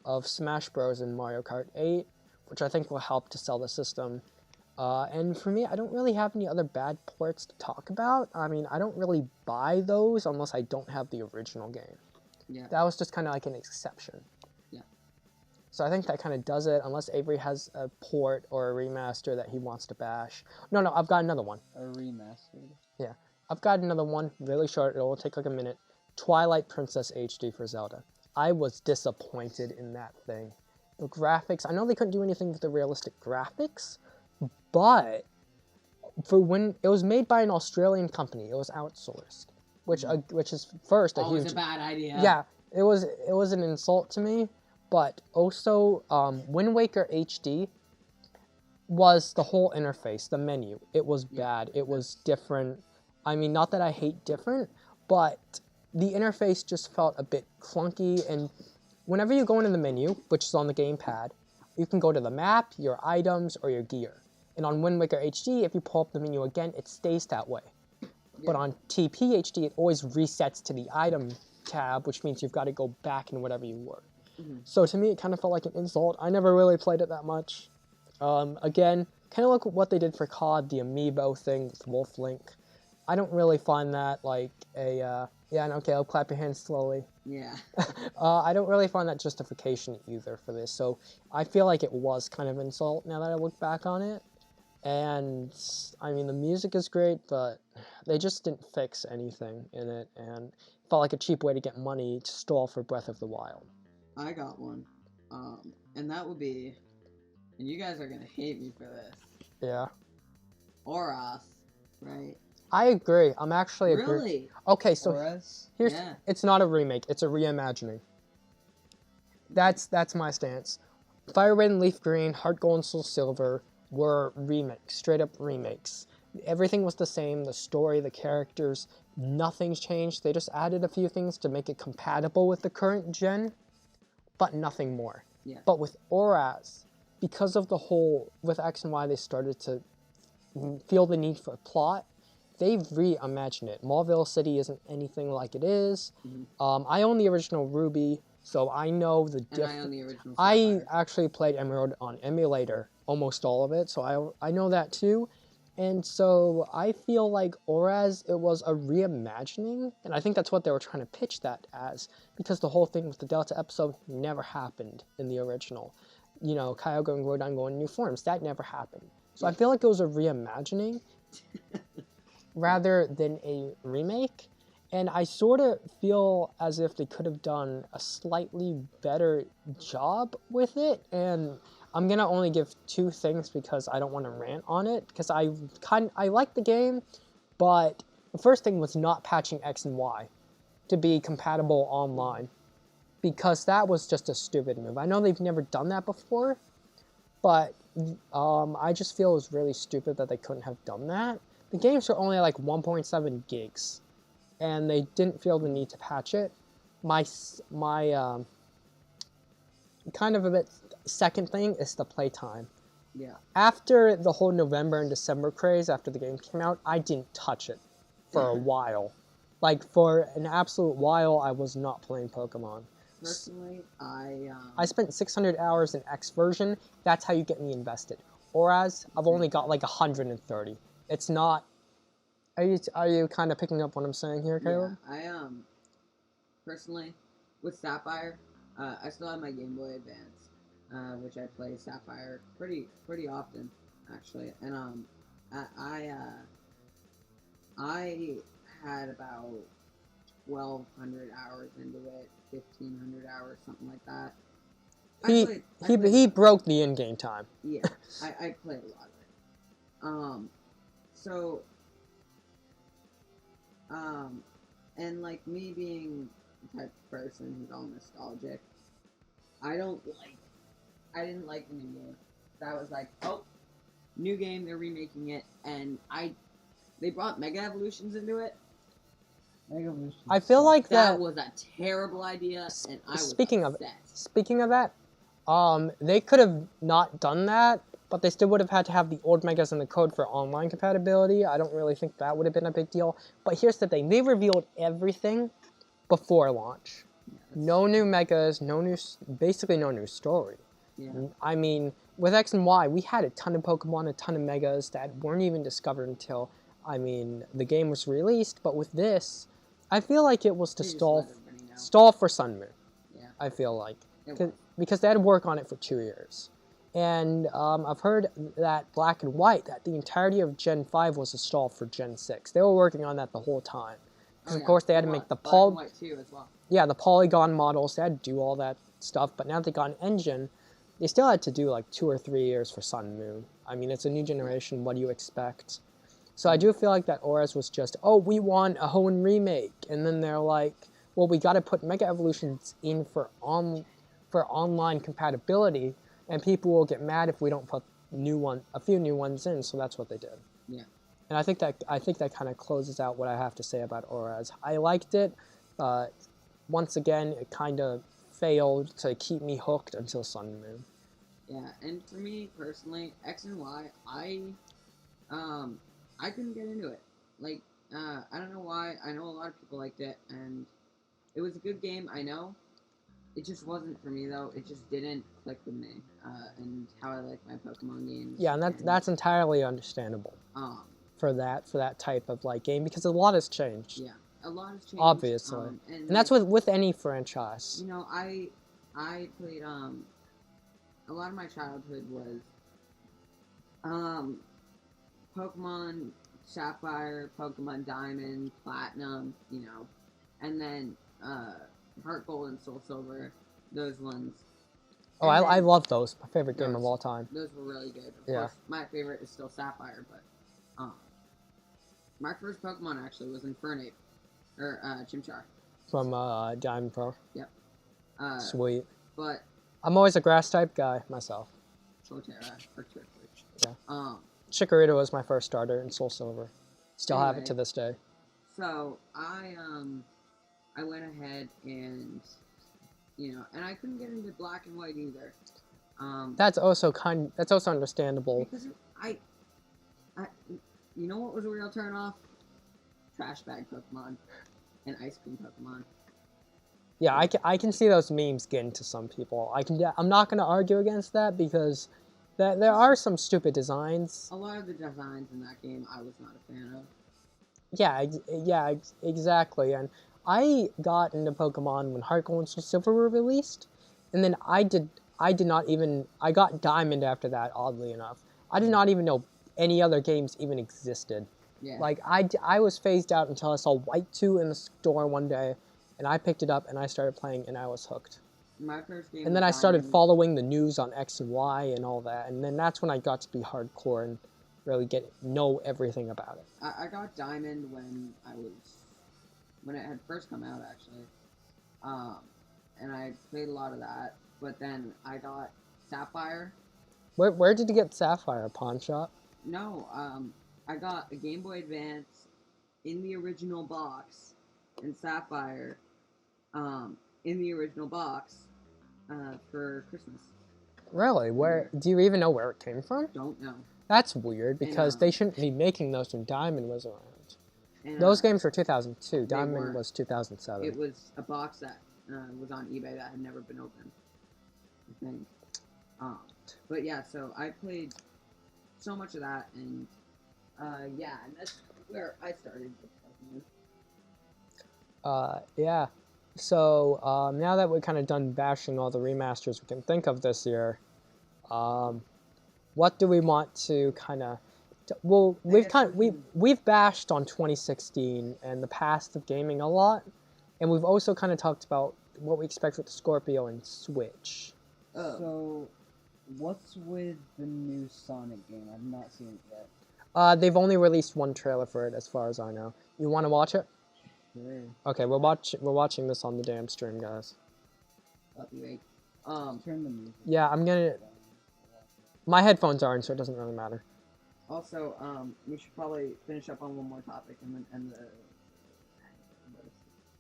of Smash Bros. And Mario Kart 8, which I think will help to sell the system. And for me, I don't really have any other bad ports to talk about. I mean, I don't really buy those unless I don't have the original game. yeah, That was just kind of like an exception. Yeah. So I think that kind of does it, unless Avery has a port or a remaster that he wants to bash. No, I've got another one. A remastered. Yeah, I've got another one, really short. It will take like a minute. Twilight Princess HD for Zelda. I was disappointed in that thing. The graphics, I know they couldn't do anything with the realistic graphics, but for when it was made by an Australian company, it was outsourced, which is first a always huge... a bad idea. Yeah, it was an insult to me, but also Wind Waker HD was the whole interface, the menu. It was bad. It was different. I mean, not that I hate different, but the interface just felt a bit clunky, and whenever you go into the menu, which is on the gamepad, you can go to the map, your items, or your gear. And on Wind Waker HD, if you pull up the menu again, it stays that way. But on TP HD, it always resets to the item tab, which means you've got to go back in whatever you were. So to me, it kind of felt like an insult. I never really played it that much. Again, kind of like what they did for COD, the amiibo thing with Wolf Link. I don't really find that like a... yeah, okay, I'll clap your hands slowly. Yeah. I don't really find that justification either for this. So I feel like it was kind of an insult now that I look back on it. And, I mean, the music is great, but they just didn't fix anything in it. And it felt like a cheap way to get money to stall for Breath of the Wild. I got one. And that would be, and you guys are gonna hate me for this, Yeah. Oras, right? I agree. I'm actually agree. Really? Okay, so Oras? here's... Yeah. It's not a remake. It's a reimagining. That's my stance. Fire Red and Leaf Green, Heart Gold and Soul Silver were remakes, straight up remakes. Everything was the same, the story, the characters, nothing's changed. They just added a few things to make it compatible with the current gen, but nothing more. Yeah. But with Oras, because of the whole, with X and Y, they started to feel the need for a plot. They've reimagined it. Mauville City isn't anything like it is. I own the original Ruby, so I know the And I own the original I Sapphire. actually played Emerald on emulator, almost all of it, so I know that too. And so I feel like Oras, it was a reimagining, and I think that's what they were trying to pitch that as, because the whole thing with the Delta episode never happened in the original. You know, Kyogre and Groudon going in new forms, that never happened. So I feel like it was a reimagining rather than a remake. And I sort of feel as if they could have done a slightly better job with it. And I'm going to only give two things because I don't want to rant on it. Because I like the game, but the first thing was not patching X and Y to be compatible online. Because that was just a stupid move. I know they've never done that before, but I just feel it was really stupid that they couldn't have done that. The games are only like 1.7 gigs, and they didn't feel the need to patch it. My kind of a bit second thing is the playtime. Yeah. After the whole November and December craze, after the game came out, I didn't touch it for a while. Like, for an absolute while, I was not playing Pokemon. personally, I spent 600 hours in X version. That's how you get me invested. Whereas I've only got like 130. It's not. Are you kind of picking up what I'm saying here, Caleb? Yeah, I personally with Sapphire, I still have my Game Boy Advance, which I play Sapphire pretty often actually, and I had about 1,200 hours into it, 1,500 hours, something like that. He broke the in-game time. Yeah, I played a lot of it. So, and like me being the type of person who's all nostalgic, I didn't like the new game. That was like, oh, new game, they're remaking it, and they brought Mega Evolutions into it. Mega Evolution. I feel like that was a terrible idea, and I was speaking upset. Speaking of that, they could have not done that, but they still would have had to have the old megas in the code for online compatibility. I don't really think that would have been a big deal. But here's the thing: they revealed everything before launch. No new megas, basically no new story. Yeah. I mean, with X and Y, we had a ton of Pokemon, a ton of megas that weren't even discovered until, the game was released. But with this, I feel like it was to stall for Sun Moon. Yeah. I feel like. Because they had to work on it for 2 years. And I've heard that Black and White, that the entirety of Gen 5 was a stall for Gen 6. They were working on that the whole time. Because, of course, they had to make the Black and White too, as well. Yeah, the polygon models. They had to do all that stuff. But now that they got an engine, they still had to do like 2 or 3 years for Sun and Moon. I mean, it's a new generation. What do you expect? So I do feel like that ORAS was just, oh, we want a Hoenn remake. And then they're like, well, we got to put Mega Evolutions in for online compatibility, and people will get mad if we don't put a few new ones in. So that's what they did. Yeah. And I think that kind of closes out what I have to say about ORAS. I liked it. Once again, it kind of failed to keep me hooked until Sun and Moon. Yeah, and for me personally, X and Y, I couldn't get into it. Like, I don't know why. I know a lot of people liked it, and it was a good game. I know. It just wasn't for me though. It just didn't click with me, and how I like my Pokemon games. Yeah, and that's entirely understandable. For that type of like game, because a lot has changed. Yeah, a lot has changed. Obviously, and that's with any franchise. You know, I played a lot of my childhood was Pokemon Sapphire, Pokemon Diamond, Platinum, and then Heart Gold and Soul Silver, those ones. Oh, I love those. My favorite game of all time. Those were really good. Of course, my favorite is still Sapphire, but my first Pokemon actually was Infernape, or Chimchar. From Diamond Pro. Yep. Sweet. But I'm always a grass type guy myself. Torterra or Turtwitch. Yeah. Chikorita was my first starter in Soul Silver. Still have it to this day. So I went ahead and and I couldn't get into Black and White either. That's also understandable. Because you know what was a real turn off? Trash bag Pokemon and ice cream Pokemon. Yeah, I can see those memes getting to some people. I'm not going to argue against that because there are some stupid designs. A lot of the designs in that game I was not a fan of. Yeah, exactly. And I got into Pokemon when Heart Gold and Soul Silver were released, and then I got Diamond after that. Oddly enough, I did not even know any other games even existed. Yeah. Like I was phased out until I saw White 2 in the store one day, and I picked it up and I started playing and I was hooked. My first game. And then I started following the news on X and Y and all that, and then that's when I got to be hardcore and really know everything about it. I got Diamond when it had first come out actually, and I played a lot of that. But then I got Sapphire. Where did you get Sapphire? A pawn shop? No, I got a Game Boy Advance in the original box, and Sapphire, in the original box, for Christmas. Really? Do you even know where it came from? Don't know. That's weird because they shouldn't be making those when Diamond was around. Those games were 2002. Diamond was 2007. It was a box that was on eBay that had never been opened, I think. But yeah, so I played so much of that, and yeah, and that's where I started. Yeah. So now that we're kind of done bashing all the remasters we can think of this year, what do we want to kind of? Well, we've bashed on 2016 and the past of gaming a lot, and we've also kind of talked about what we expect with the Scorpio and Switch. So, what's with the new Sonic game? I've not seen it yet. They've only released one trailer for it, as far as I know. You want to watch it? Sure. Okay, we're watching this on the damn stream, guys. That'd be great. Turn the music Yeah, I'm gonna. down. My headphones aren't, so it doesn't really matter. Also, we should probably finish up on one more topic and then end the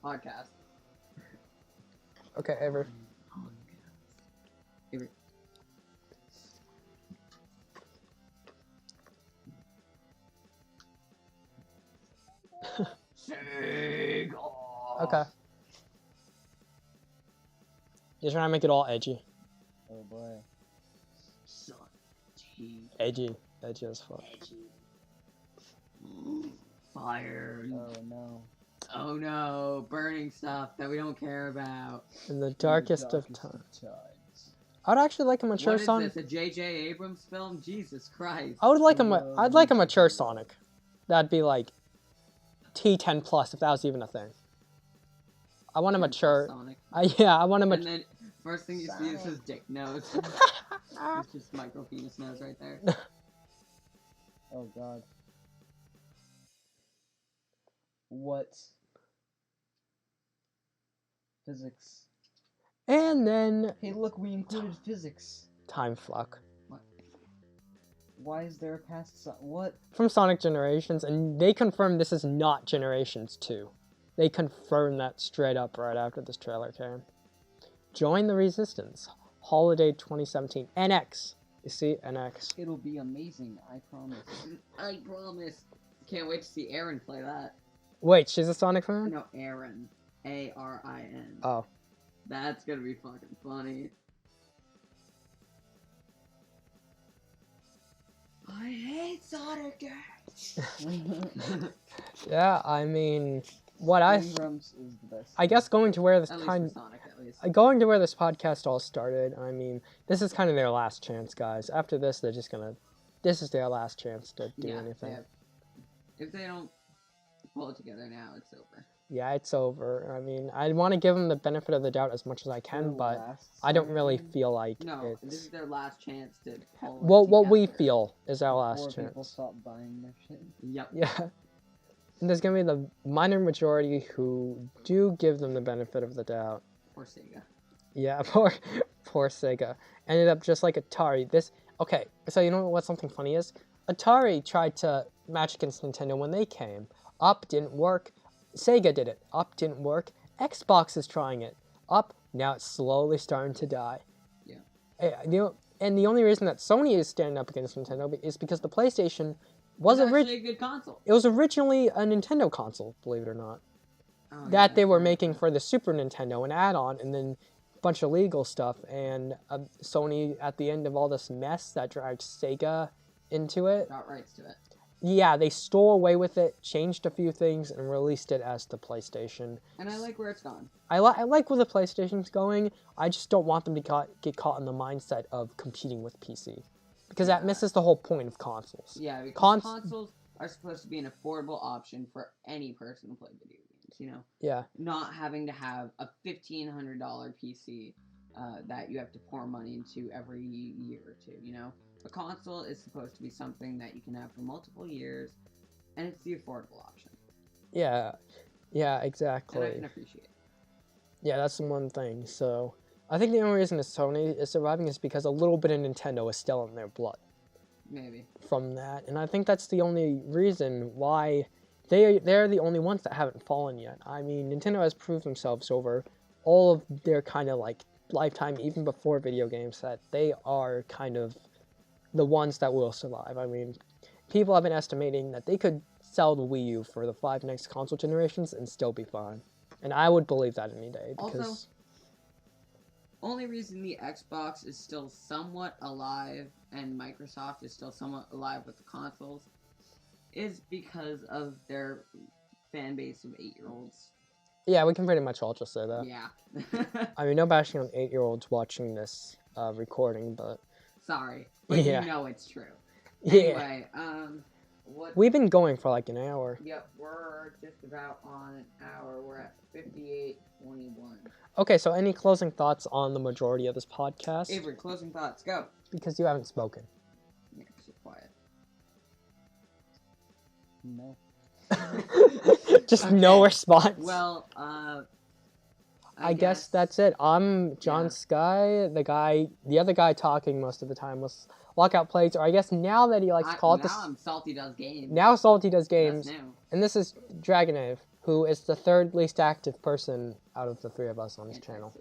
podcast. Okay, Avery. Avery. Okay. You're trying to make it all edgy. Oh boy. Edgy as fuck. Fire. Oh no. Oh no, burning stuff that we don't care about. In the darkest of times. times. I'd actually like a mature What is Sonic. this, a J.J. Abrams film? Jesus Christ. I would like I'd like a mature Sonic. That'd be like T10 plus if that was even a thing. I want a mature. Sonic. Yeah, I want a And mature. then first thing you see is his dick nose. It's just micro penis nose right there. Oh god. What? Physics. And then Hey, look, we included physics. Time Flock Why is there a past what? from Sonic Generations, and they confirmed this is not Generations 2. They confirmed that straight up right after this trailer came. Join the Resistance. Holiday 2017. NX. You see? NX. It'll be amazing, I promise. I promise. Can't wait to see Aaron play that. Wait, she's a Sonic fan? No, Aaron. A-R-I-N. Oh. That's gonna be fucking funny. I hate Sonic games. Yeah, I mean, what I Ingrams is the best. I guess going to where this At least kind for Sonic, at least. going to where this podcast all started. I mean, this is kind of their last chance, guys. After this, they're just gonna. This is their last chance to do anything. If they don't pull it together now, it's over. Yeah, it's over. I mean, I want to give them the benefit of the doubt as much as I can, but I don't really feel like No, this it's. is their last chance to pull it Well, what we together. feel is our Before last people chance. stop buying their shit. Yep. Yeah. And there's gonna be the minor majority who do give them the benefit of the doubt. Or Sega. Yeah, poor Sega. Ended up just like Atari. Okay, so you know what something funny is? Atari tried to match against Nintendo when they came. Up, didn't work. Sega did it. Up, didn't work. Xbox is trying it. Up, now it's slowly starting to die. Yeah. And the only reason that Sony is standing up against Nintendo is because the PlayStation was It's actually a good console. It was originally a Nintendo console, believe it or not. Oh, That yeah, they were yeah. making for the Super Nintendo, an add-on, and then a bunch of legal stuff. And Sony, at the end of all this mess that dragged Sega into it, Got rights to it. yeah, they stole away with it, changed a few things, and released it as the PlayStation. And I like where it's gone. I like where the PlayStation's going. I just don't want them to get caught in the mindset of competing with PC. Because that misses the whole point of consoles. Yeah, because consoles are supposed to be an affordable option for any person to play video games, you know? Yeah. Not having to have a $1,500 PC that you have to pour money into every year or two, you know? A console is supposed to be something that you can have for multiple years, and it's the affordable option. Yeah, And I exactly. can appreciate it. Yeah, that's the one thing. So, I think the only reason that Sony is surviving is because a little bit of Nintendo is still in their blood Maybe. from that. And I think that's the only reason why they're the only ones that haven't fallen yet. I mean, Nintendo has proved themselves over all of their kind of like lifetime, even before video games, that they are kind of the ones that will survive. I mean, people have been estimating that they could sell the Wii U for the 5 next console generations and still be fine. And I would believe that any day because... Also, only reason the Xbox is still somewhat alive and Microsoft is still somewhat alive with the consoles is because of their fan base of 8-year-olds. Yeah, we can pretty much all just say that. Yeah. I mean, no bashing on 8-year-olds watching this recording, but Sorry, but Yeah. you know it's true. yeah, Anyway, what? we've been going for like an hour. Yep, we're just about on an hour. We're at 58:21. Okay, so any closing thoughts on the majority of this podcast? Avery, closing thoughts. Go. Because you haven't spoken. Yeah, so quiet. No. Just Okay. no response. Well, I guess that's it. I'm John Yeah. Sky. The other guy talking most of the time was Lockout Plays, or I guess now that he likes to call it now I'm Salty Does Games. Now Salty Does Games. That's new. And this is Dragonave, who is the third least active person out of the three of us on this channel.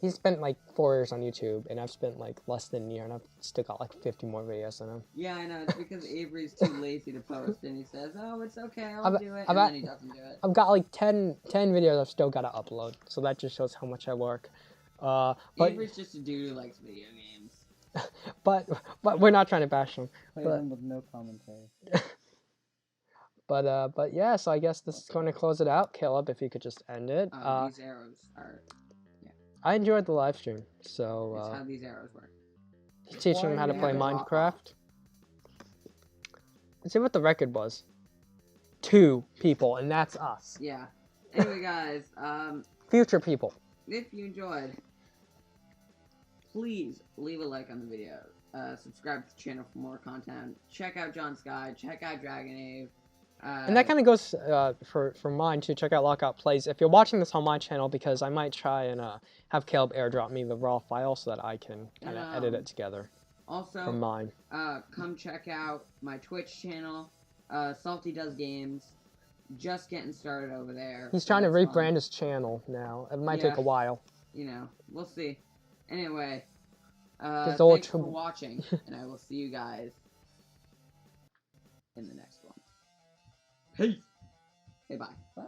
He's spent like 4 years on YouTube, and I've spent like less than a year, and I've still got like 50 more videos than him. Yeah, I know. It's because Avery's too lazy to post, and he says, "Oh, it's okay, I'll do it," I've and got- then he doesn't do it. I've got like 10 videos I've still got to upload, so that just shows how much I work. But Avery's just a dude who likes video games. but we're not trying to bash him. Play But- them with no commentary. But yeah, so I guess this is going to close it out. Caleb, if you could just end it. These arrows are. I enjoyed the live stream, It's so how these arrows work. teaching him how to Why play do you have to Minecraft. Let's see what the record was. 2 people, and that's us. Yeah. Anyway, guys, Future people. if you enjoyed, please leave a like on the video. Subscribe to the channel for more content. Check out John Sky. Check out Dragonave. And that kind of goes for mine too. Check out Lockout Plays. If you're watching this on my channel, because I might try and have Caleb airdrop me the raw file so that I can kind of edit it together also from mine. come check out my Twitch channel. Salty Does Games. Just getting started over there. He's trying to That's rebrand fun. his channel now. It might Yeah. take a while. You know, we'll see. Anyway, It's all thanks for trouble. watching, and I will see you guys in the next one. Peace. Okay, bye. Bye.